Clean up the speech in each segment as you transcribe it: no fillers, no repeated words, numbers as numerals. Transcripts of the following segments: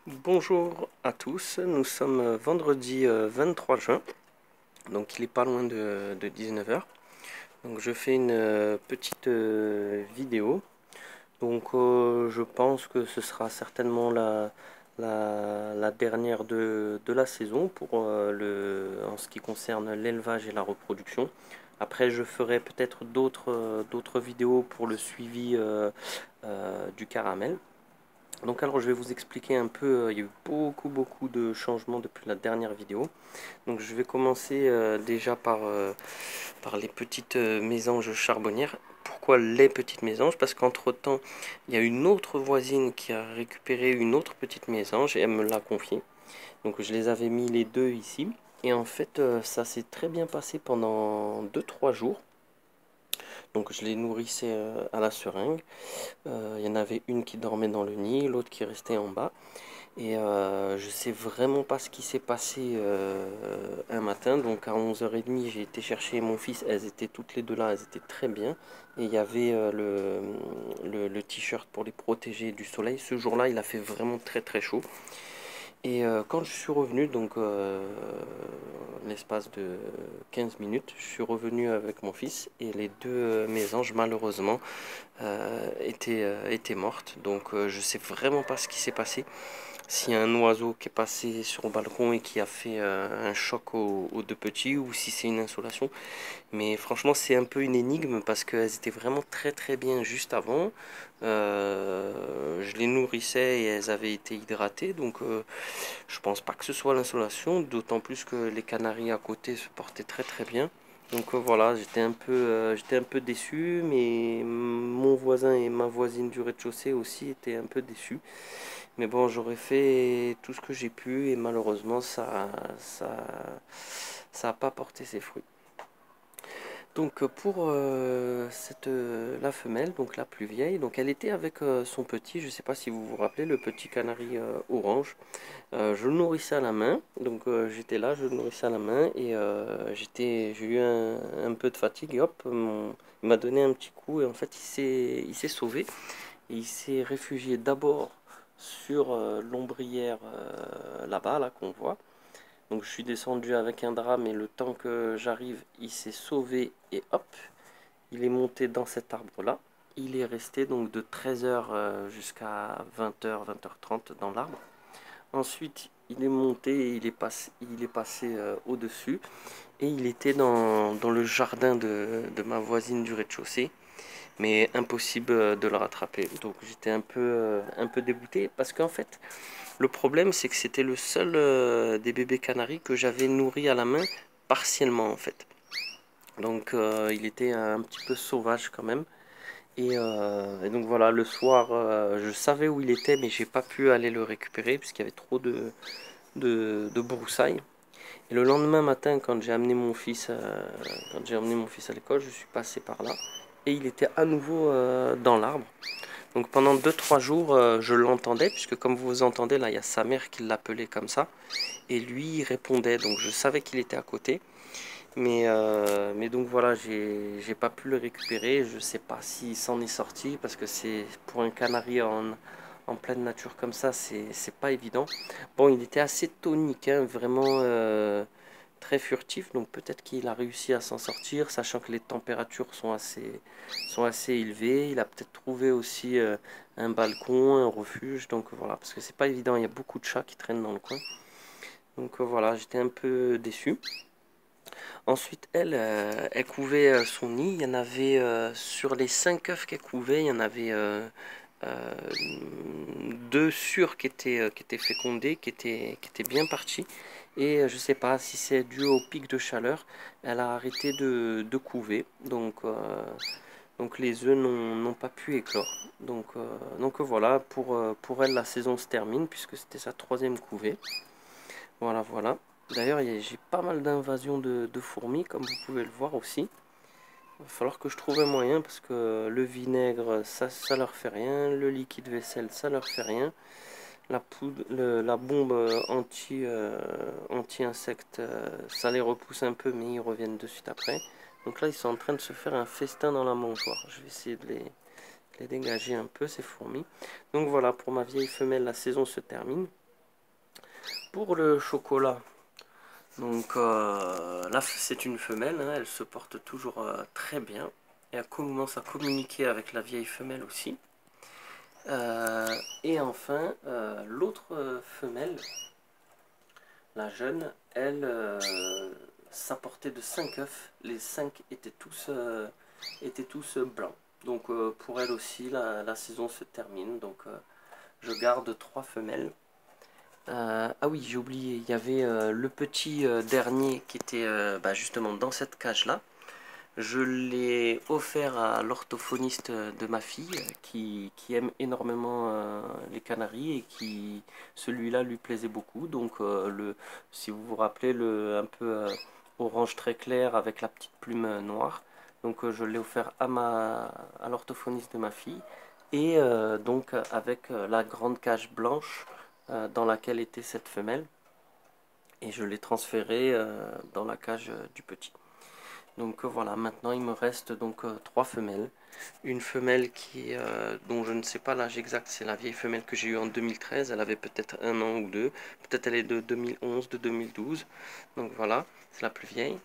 Bonjour à tous, nous sommes vendredi 23 juin, donc il est pas loin de 19 heures. Donc je fais une petite vidéo, donc je pense que ce sera certainement la dernière de la saison pour en ce qui concerne l'élevage et la reproduction. Après je ferai peut-être d'autres vidéos pour le suivi du caramel. Donc alors je vais vous expliquer un peu, il y a eu beaucoup de changements depuis la dernière vidéo. Donc je vais commencer déjà par les petites mésanges charbonnières. Pourquoi les petites mésanges? Parce qu'entre temps, il y a une autre voisine qui a récupéré une autre petite mésange et elle me l'a confiée. Donc je les avais mis les deux ici. Et en fait, ça s'est très bien passé pendant 2 3 jours. Donc je les nourrissais à la seringue. Il y en avait une qui dormait dans le nid, l'autre qui restait en bas. Et je sais vraiment pas ce qui s'est passé un matin. Donc à 11h30, j'ai été chercher mon fils. Elles étaient toutes les deux là, elles étaient très bien. Et il y avait le t-shirt pour les protéger du soleil. Ce jour-là, il a fait vraiment très chaud. Et quand je suis revenu, donc l'espace de 15 minutes, je suis revenu avec mon fils et les deux mésanges malheureusement étaient mortes. Donc je sais vraiment pas ce qui s'est passé. S'il y a un oiseau qui est passé sur le balcon et qui a fait un choc aux deux petits ou si c'est une insolation. Mais franchement, c'est un peu une énigme parce qu'elles étaient vraiment très bien juste avant. Je les nourrissais et elles avaient été hydratées. Donc je pense pas que ce soit l'insolation. D'autant plus que les canaris à côté se portaient très bien. Donc voilà, j'étais un peu déçu, mais mon voisin et ma voisine du rez-de-chaussée aussi étaient un peu déçus. Mais bon, j'aurais fait tout ce que j'ai pu et malheureusement, ça a pas porté ses fruits. Donc pour la femelle, donc la plus vieille, donc elle était avec son petit, je ne sais pas si vous vous rappelez, le petit canari orange. Je le nourrissais à la main, donc j'étais là, je le nourrissais à la main et j'ai eu un peu de fatigue et hop, il m'a donné un petit coup et en fait il s'est sauvé et il s'est réfugié d'abord sur l'ombrière là-bas, là qu'on voit. Donc je suis descendu avec un drap, mais le temps que j'arrive, il s'est sauvé et hop, il est monté dans cet arbre-là. Il est resté donc de 13 heures jusqu'à 20 heures 20 h 30 dans l'arbre. Ensuite, il est monté et il est passé au-dessus. Et il était dans le jardin de ma voisine du rez-de-chaussée. Mais impossible de le rattraper. Donc j'étais un peu dégoûté parce qu'en fait, le problème c'est que c'était le seul des bébés canaris que j'avais nourri à la main partiellement en fait. Donc il était un petit peu sauvage quand même. Et donc voilà, le soir, je savais où il était, mais j'ai pas pu aller le récupérer puisqu'il y avait trop de broussailles. Et le lendemain matin, quand j'ai emmené mon fils à l'école, je suis passé par là et il était à nouveau dans l'arbre. Donc pendant 2 3 jours, je l'entendais puisque comme vous entendez là, il y a sa mère qui l'appelait comme ça et lui il répondait. Donc je savais qu'il était à côté. Mais donc voilà, j'ai pas pu le récupérer. Je sais pas s'il s'en est sorti parce que c'est pour un canari en pleine nature comme ça, c'est pas évident. Bon, il était assez tonique, hein, vraiment très furtif. Donc peut-être qu'il a réussi à s'en sortir, sachant que les températures sont assez élevées. Il a peut-être trouvé aussi un balcon, un refuge. Donc voilà, parce que c'est pas évident. Il y a beaucoup de chats qui traînent dans le coin. Donc voilà, j'étais un peu déçu. Ensuite, elle couvait son nid. Il y en avait sur les 5 œufs qu'elle couvait, il y en avait euh, deux sûrs qui étaient fécondés, qui étaient bien partis. Et je ne sais pas si c'est dû au pic de chaleur, elle a arrêté de couver. Donc les œufs n'ont pas pu éclore. Donc voilà, pour elle, la saison se termine puisque c'était sa troisième couvée. Voilà. D'ailleurs, j'ai pas mal d'invasions de fourmis, comme vous pouvez le voir aussi. Il va falloir que je trouve un moyen parce que le vinaigre, ça leur fait rien. Le liquide vaisselle, ça leur fait rien. La poudre, la bombe anti-insectes, ça les repousse un peu, mais ils reviennent de suite après. Donc là, ils sont en train de se faire un festin dans la mangeoire. Je vais essayer de les dégager un peu, ces fourmis. Donc voilà, pour ma vieille femelle, la saison se termine. pour le chocolat, donc là c'est une femelle, hein, elle se porte toujours très bien. Et elle commence à communiquer avec la vieille femelle aussi. Et enfin, l'autre femelle, la jeune, elle s'apportait de 5 œufs. Les 5 étaient tous blancs. Donc pour elle aussi, la saison se termine. Donc je garde 3 femelles. Ah oui, j'ai oublié, il y avait le petit dernier qui était justement dans cette cage-là. Je l'ai offert à l'orthophoniste de ma fille qui aime énormément les canaris et qui celui-là lui plaisait beaucoup. Donc si vous vous rappelez un peu orange très clair avec la petite plume noire. Donc je l'ai offert à l'orthophoniste de ma fille et donc avec la grande cage blanche dans laquelle était cette femelle et je l'ai transféré dans la cage du petit. Donc voilà, maintenant il me reste donc 3 femelles. Une femelle dont je ne sais pas l'âge exact, c'est la vieille femelle que j'ai eue en 2013. Elle avait peut-être 1 an ou 2. Peut-être elle est de 2011, de 2012. Donc voilà, c'est la plus vieille.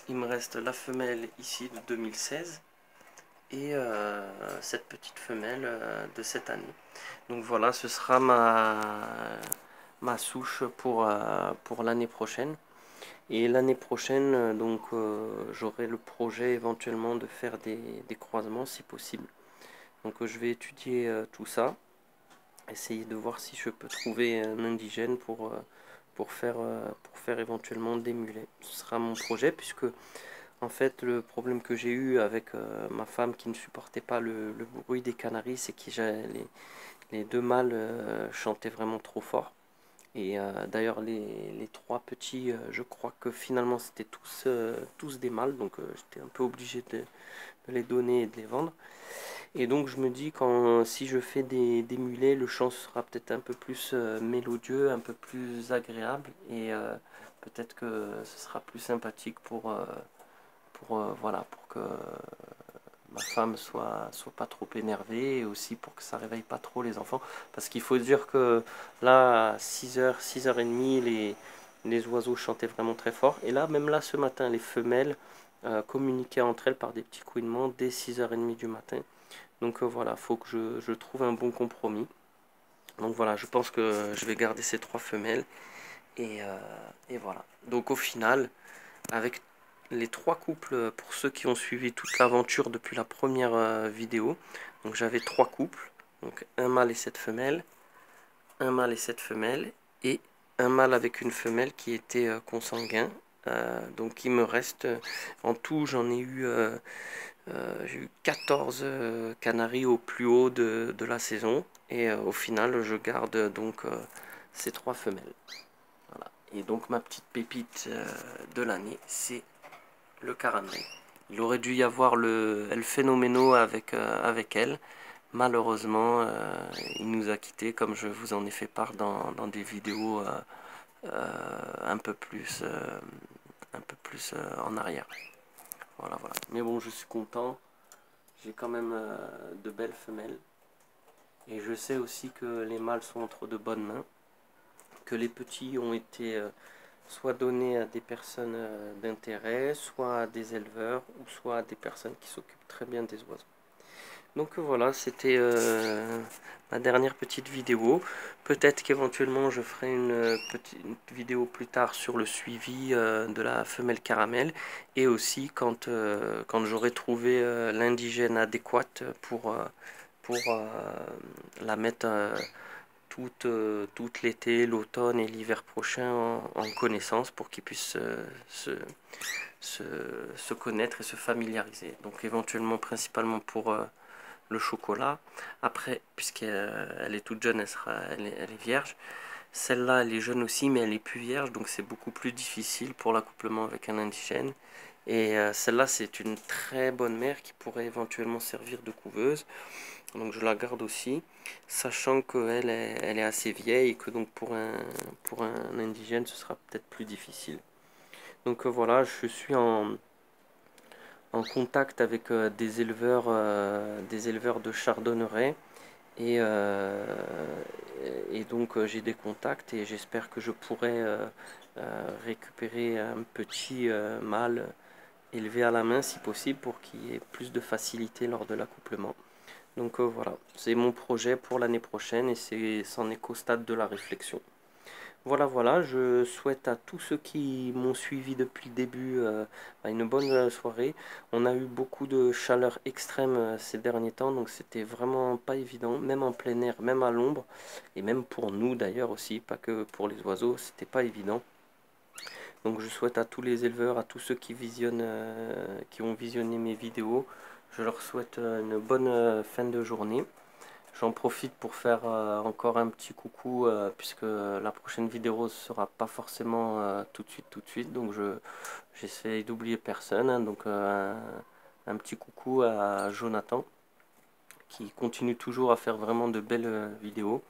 Il me reste la femelle ici de 2016 et cette petite femelle de cette année. Donc voilà, ce sera ma souche pour l'année prochaine. Et l'année prochaine, j'aurai le projet éventuellement de faire des croisements si possible. Donc je vais étudier tout ça, essayer de voir si je peux trouver un indigène pour faire éventuellement des mulets. Ce sera mon projet puisque en fait le problème que j'ai eu avec ma femme qui ne supportait pas le bruit des canaris, c'est que les 2 mâles chantaient vraiment trop fort. Et d'ailleurs les 3 petits, je crois que finalement c'était tous des mâles, donc j'étais un peu obligé de les donner et de les vendre. Et donc je me dis si je fais des mulets, le chant sera peut-être un peu plus mélodieux, un peu plus agréable et peut-être que ce sera plus sympathique voilà, pour que ma femme soit pas trop énervée et aussi pour que ça réveille pas trop les enfants. Parce qu'il faut dire que là, à 6h, 6h30, les oiseaux chantaient vraiment très fort. Et là, même là, ce matin, les femelles communiquaient entre elles par des petits couinements dès 6h30 du matin. Donc voilà, faut que je trouve un bon compromis. Donc voilà, je pense que je vais garder ces 3 femelles. Et voilà. Donc au final, avec les 3 couples, pour ceux qui ont suivi toute l'aventure depuis la première vidéo, donc j'avais 3 couples, donc un mâle et 7 femelles, un mâle et 7 femelles, et un mâle avec une femelle qui était consanguin. Donc il me reste, en tout j'ai eu 14 canaris au plus haut de la saison, et au final je garde donc ces 3 femelles. Voilà. Et donc ma petite pépite de l'année, c'est le caramel. Il aurait dû y avoir le El Phénoméno avec elle. Malheureusement, il nous a quittés, comme je vous en ai fait part dans des vidéos un peu plus en arrière. Voilà, voilà. Mais bon, je suis content. J'ai quand même de belles femelles. Et je sais aussi que les mâles sont entre de bonnes mains. Que les petits ont été soit donnés à des personnes d'intérêt, soit à des éleveurs, ou soit à des personnes qui s'occupent très bien des oiseaux. Donc voilà, c'était ma dernière petite vidéo. Peut-être qu'éventuellement je ferai une petite vidéo plus tard sur le suivi de la femelle caramel. Et aussi quand j'aurai trouvé l'indigène adéquate pour la mettre toute l'été, l'automne et l'hiver prochain en connaissance pour qu'ils puissent se connaître et se familiariser. Donc éventuellement principalement pour le chocolat. Après, puisqu'elle est toute jeune, elle est vierge. Celle-là, elle est jeune aussi, mais elle est plus vierge, donc c'est beaucoup plus difficile pour l'accouplement avec un indigène. Et celle-là, c'est une très bonne mère qui pourrait éventuellement servir de couveuse. Donc je la garde aussi, sachant qu'elle elle est assez vieille et que donc pour un indigène, ce sera peut-être plus difficile. Donc voilà, je suis en contact avec des éleveurs de chardonneret Et, euh, et donc j'ai des contacts et j'espère que je pourrai récupérer un petit mâle élevé à la main si possible pour qu'il y ait plus de facilité lors de l'accouplement. Donc voilà, c'est mon projet pour l'année prochaine et c'en est qu'au stade de la réflexion. Voilà, voilà, je souhaite à tous ceux qui m'ont suivi depuis le début une bonne soirée. On a eu beaucoup de chaleur extrême ces derniers temps, donc c'était vraiment pas évident, même en plein air, même à l'ombre, et même pour nous d'ailleurs aussi, pas que pour les oiseaux, c'était pas évident. Donc je souhaite à tous les éleveurs, à tous ceux qui visionnent, qui ont visionné mes vidéos, je leur souhaite une bonne fin de journée. J'en profite pour faire encore un petit coucou puisque la prochaine vidéo sera pas forcément tout de suite, donc j'essaie d'oublier personne, hein. Donc un petit coucou à Jonathan qui continue toujours à faire vraiment de belles vidéos,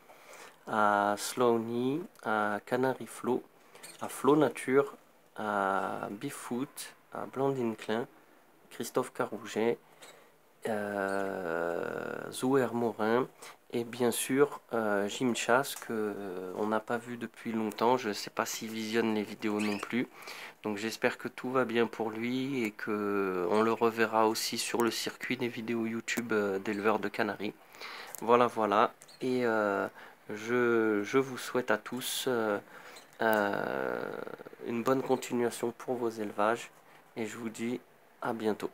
à Slowny, à Canary Flo, à Flo Nature, à Bifoot, à Blandine Klein, Christophe Carouget, Zouer Morin et bien sûr Jim Chass que on n'a pas vu depuis longtemps. Je ne sais pas s'il visionne les vidéos non plus. Donc j'espère que tout va bien pour lui et que on le reverra aussi sur le circuit des vidéos YouTube d'éleveurs de Canaries. Voilà, voilà. Et je vous souhaite à tous une bonne continuation pour vos élevages et je vous dis à bientôt.